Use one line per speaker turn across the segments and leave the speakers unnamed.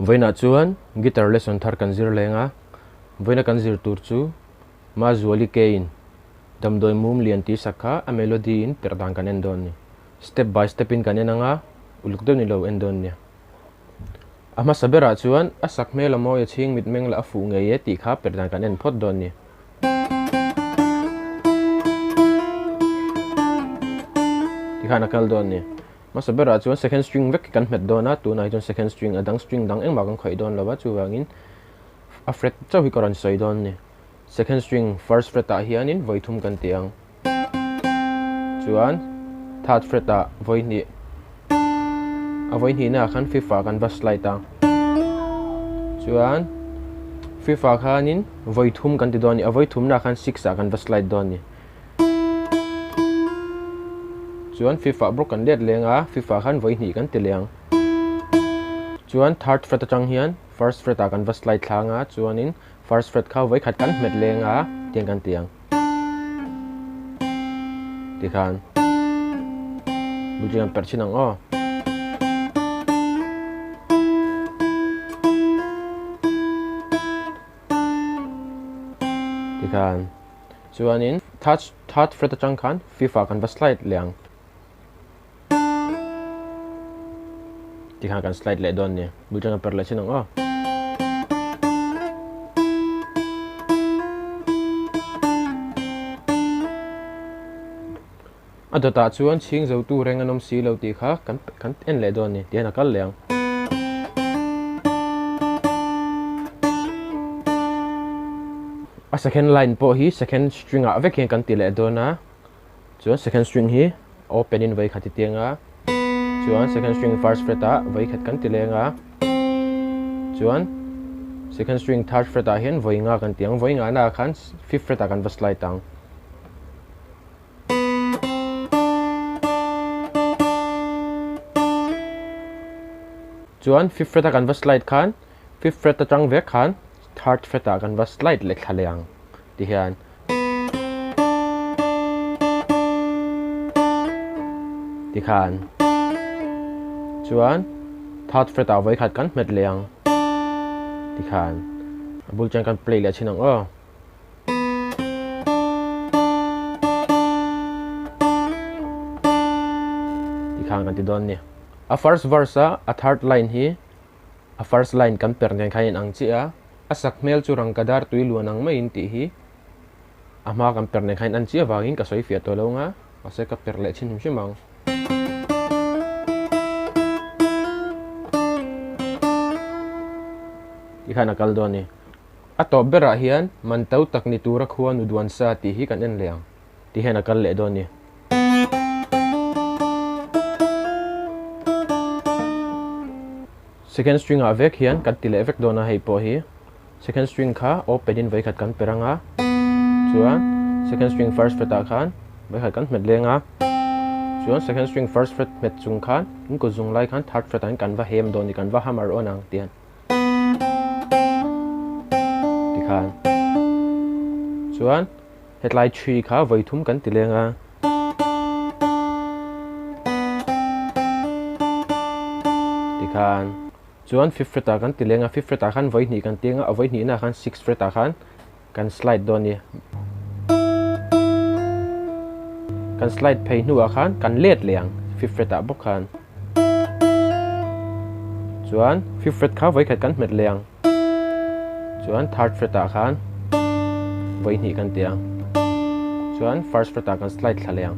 Voina chuan guitar lesson thar kan zir lenga voina kan zir tur chu Mazuali kein Damdawi Mumlian ti sakha a melody in Perhdan kan endon ni step by step in kan enanga ulukdo ni lo endon ni ama sabera chuan a sakmel amo ya ching mit meng la fu ngei ti kha Perhdan kan en phot don ni ti khana kal don ni masabera chuan second string vek kan met dona tu nai chuan second string adang string dang engma kan khoi don lawa chu wangin a fret chaw hi karan soi don ni second string first fret a hianin voithum kan tiang chuan third fret a voini a voini na khan fifth a kan va slide ta chuan fifth a khanin voithum kan ti don ni a voithum na khan sixth a kan va slide don ni chuan fifth a broken dead lenga fifth a khan voini kan ti leng chuan third fret atang hian first fret a kan va slide thlanga chuanin first fret kha voi khat kan met lenga tiang kan tiang ti khan bujian perchinang o ti khan chuanin third fret atang khan fifth a kan va slide leng ti khan kan slide le don ni bujian perchinang o adota chuan ching zo tu renganom si lo ti kha kan en le don ni tiana kal leng a second line po hi second string a vek kan ti le dona chuan second string hi open in vai khati tianga chuan second string first fret a vai khat kan ti lenga chuan second string third fret a hian voinga kan tiang voinga na khan fifth fret a kan va slide tang chuan fifth fret a kan va slide khan fifth fret atang vek khan third fret a kan va slide le thaleang ti hian ti khan chuan third fret a voi khat kan met leang ti khan abul chang kan play le chinang o ti khan kan ti don ni a first verse a third line hi a first line kan per ngai khain ang chi a sakmel chu rang kadar tui luanang mai in ti hi ama kan per ngai khain an chi awangin ka soi fia to lo nga ase ka per le chin him shimang ti khana kal do ni a to bera hian man tau tak ni tura khuan udwan sa ti hi kan en leang ti hena kal le do ni second string a vek hian kan ti le vek dona hei po hi second string kha open in vai khat kan peranga chuan second string first fret a khan vai khat kan met lenga chuan second string first fret met chung khan in ko zung lai khan third fret an kan va hem doni kan va hammer onang tian ti khan chuan headline 3 kha voithum kan ti lenga ti khan chuan fifth fret a kan ti lenga fifth fret a khan voini kan tinga a voini na khan sixth fret a khan kan slide don ni kan slide phei nu a khan kan let leang fifth fret a bok khan chuan fifth fret kha voi khat kan met leang chuan third fret a khan voini kan tiang chuan first fret a kan slide thaleang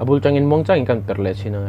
abul changin mong chang kan perle china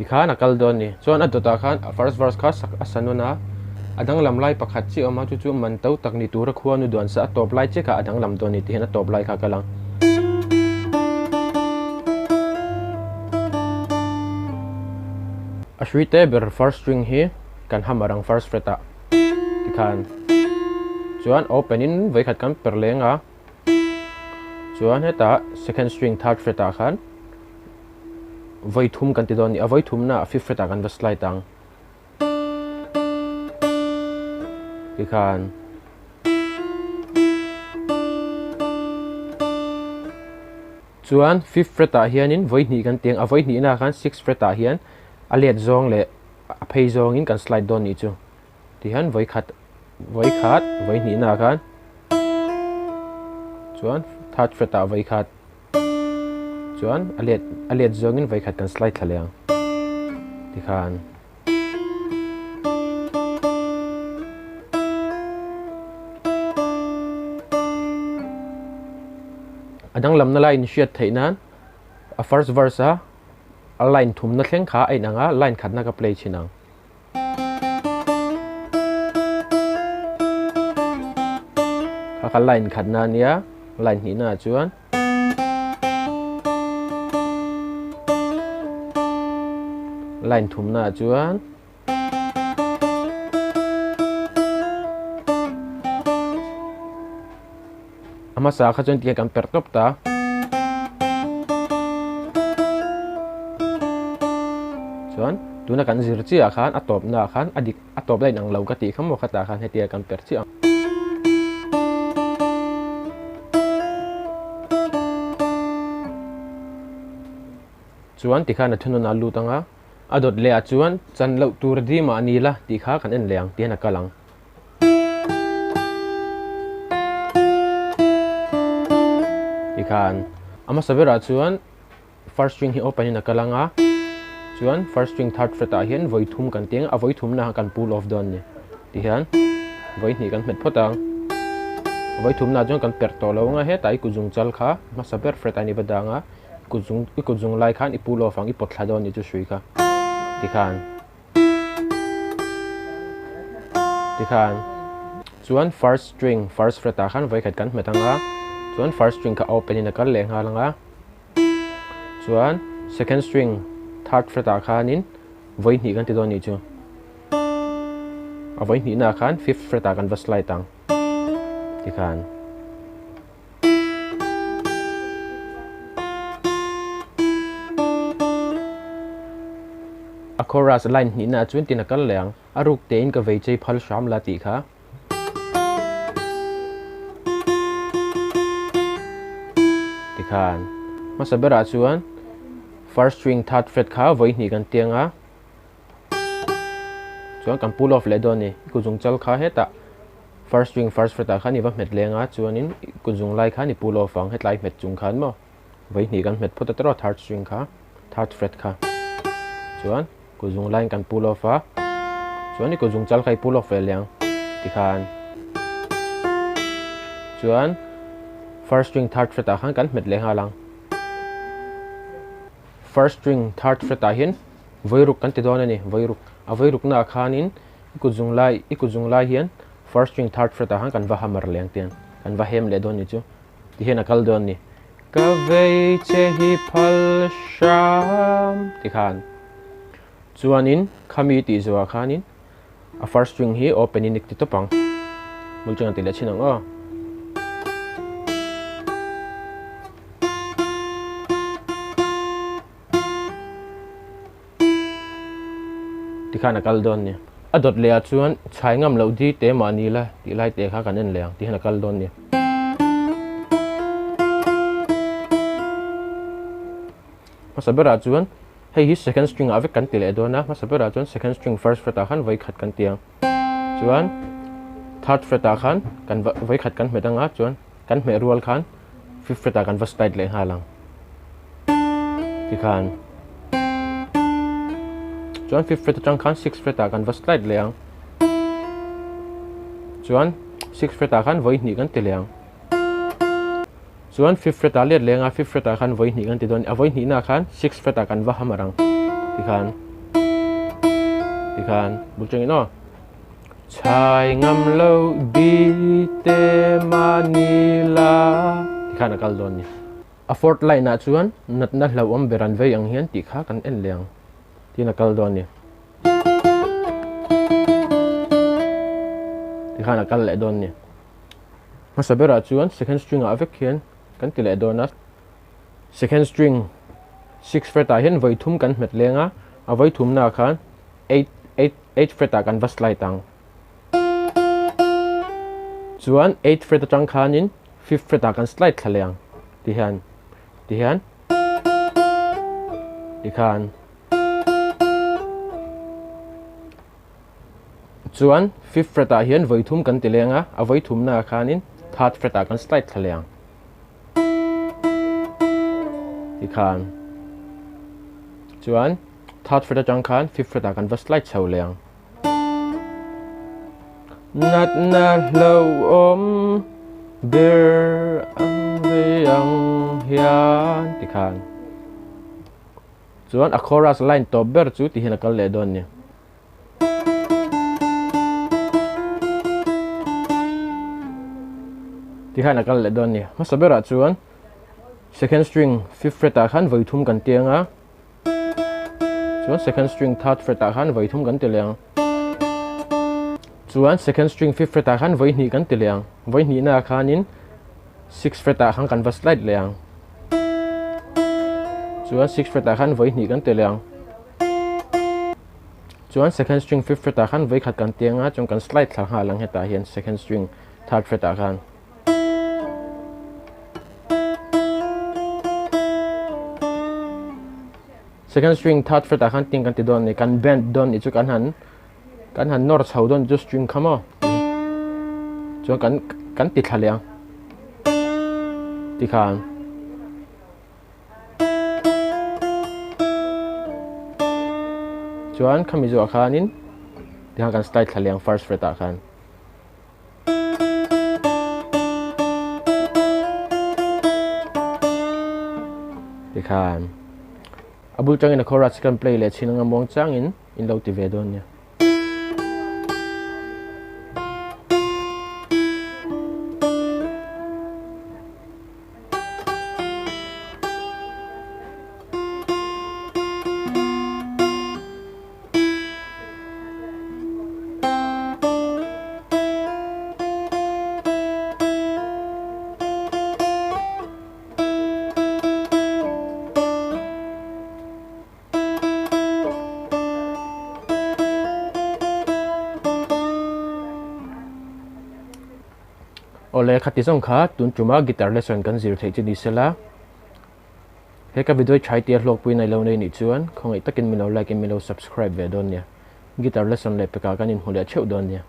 ti khan akal don ni chuan adota khan first verse kha asanuna adang lam lai pakhat chi oma chu man to tak ni tur khuwa nu don sa top lai che ka adang lam don ni ti hena top lai kha kalang ashwite ber first string hi kan hamarang first freta tikhan chuan open in vai khat kan perlenga chuan heta second string third freta khan vai thum kan ti don ni avai thum na fifth freta kan va slide tang tikhan chuan fifth freta hianin voi ni kan tiang avoi ni na khan sixth freta hian aliat zong le a phei zong in kan slide don ni chu ti han voi khat voi ni na khan chuan third freta voi khat chuan aliat zong in voi khat kan slide thaleang ti khan adang lam na la initiate theinan a first verse a line thum na thleng kha ai nanga line khat na ka play chinang kha line khat na nia line ni na chuan line thum na chuan ama sa kha chuan ti kan per top ta chuan tuna kan zir chi a khan atop na khan adik atop lai nang lo ka ti khamo khata khan hetia kan per chi chuan ti khan thunu na lu tanga adot le a chuan chan lo tur di ma ni la ti kha kan en leang ti na kalang ti khan ama sabera chuan first string hi open in a kalanga chuan first string third fret a hian voi thum kan tiang a voi thum na kan pull off don ni ti hian voi ni kan met photang voi thum na chuan kan per to lo nga he tai ku jung chal kha ma saber fret ani badanga ku jung lai khan I pull off ang I pot thla don ni chu shui kha ti khan chuan first string first fret a khan voi khat kan metanga chuan first string ka open in a kal leng halanga chuan second string third fret a khanin voi ni kan ti don ni chu a voi ni na khan fifth fret a kan va slide tang ti khan a chorus line ni na chuan tin a kal leng aruk te in ka vei chei phal sham la ti kha ti khan ma sabera chuan first string third fret kha voi ni kan tianga chuan kan pull off le don ni ku jung chal kha heta first string first fret a kha ni va met lenga chuanin ku jung lai kha ni pull off ang hetlai met chung khan mo voi ni kan met phota tro third string kha third fret kha chuan ku jung line kan pull off a chuan ni ku jung chal khai pull off le leng ti khan chuan first string third fret a khan kan met lenga lang first string third fret a hian voiruk kan ti don ani voiruk a voiruk na khanin ku jung lai hian first string third fret a han kan va hamar leng tian kan va hem le don ni chu ti hena kal don ni ka vei che hi phal sham ti khan chuanin khami ti zuwa khanin a first string hi open in ti topang mulchang ti le chinang o ti khana kal don ni adot le a chuan chhai ngam lo di te ma ni la ti lai te kha kan en leang ti hana kal don ni masabera chuan hei hi second string ave kan ti le dona masabera chuan second string first fret a khan voi khat kan tiang chuan third fret a khan kan voi khat kan metanga chuan kan me rual khan fifth fret a kan va slide le halang ti khan chuan fifth fret atang khan sixth fret a kan va slide leang chuan sixth fret a khan voi ni kan ti leang chuan fifth fret a let lenga fifth fret a khan voi ni kan ti don a voi ni na khan sixth fret a kan va hamarang ti khan bulchang no chai ngam lo di te Manila ti khan akal don ni a fourth line na chuan nat na hlo om beran vei ang hian ti kha kan en leng tin akal don ni ti khan akal le don ni masabera chuan second string a vek hian kan ti le don na second string 6 fret a hian voi thum kan met lenga a voi thum na khan 8 fret a kan vaslai tang chuan 8 fret atang khanin 5th fret a kan slide thlaleang ti hian ti khan chuan 5th fret a hian voi thum kan ti lenga a voi thum na khanin 3rd fret a kan slide thlaleang ti khan chuan 3rd fret atang khan 5th fret a kan va slide chho leang nat na hlo om ber ang ve ang hian ti khan chuan a chorus line top ber chu ti hian akal le don ni ti khan akal le don ni masabera chuan second string 5th fret a khan voi thum kan tianga chuan second string 3rd fret a khan voi thum kan ti leang chuan second string 5th fret a khan voi hni kan ti leang voi hni na khanin 6th fret a khan kan va slide leang chuan 6th fret a khan voi hni kan ti leang chuan second string 5th fret a khan voi khat kan tianga chung kan slide thla ha lang heta hian second string 3rd fret a khan second string 3rd fret a khan ting kan ti don ni kan bend don ni chu kan han nor chho don ju string khamo chu kan ti thaleang ti khan chuan MIZO a khanin ti kan slide thaleang 1st fret a khan ti khan abul changin a chorus kan play le chinanga mong changin in lo ti ve don nia ole khati song kha tun chuma guitar lesson kan zir thei chi ni sela he ka video chai tia hlawkpui nai lo nei ni chuan khongai takin milo like milo subscribe ve don nia guitar lesson le peka kan in hule cheu don nia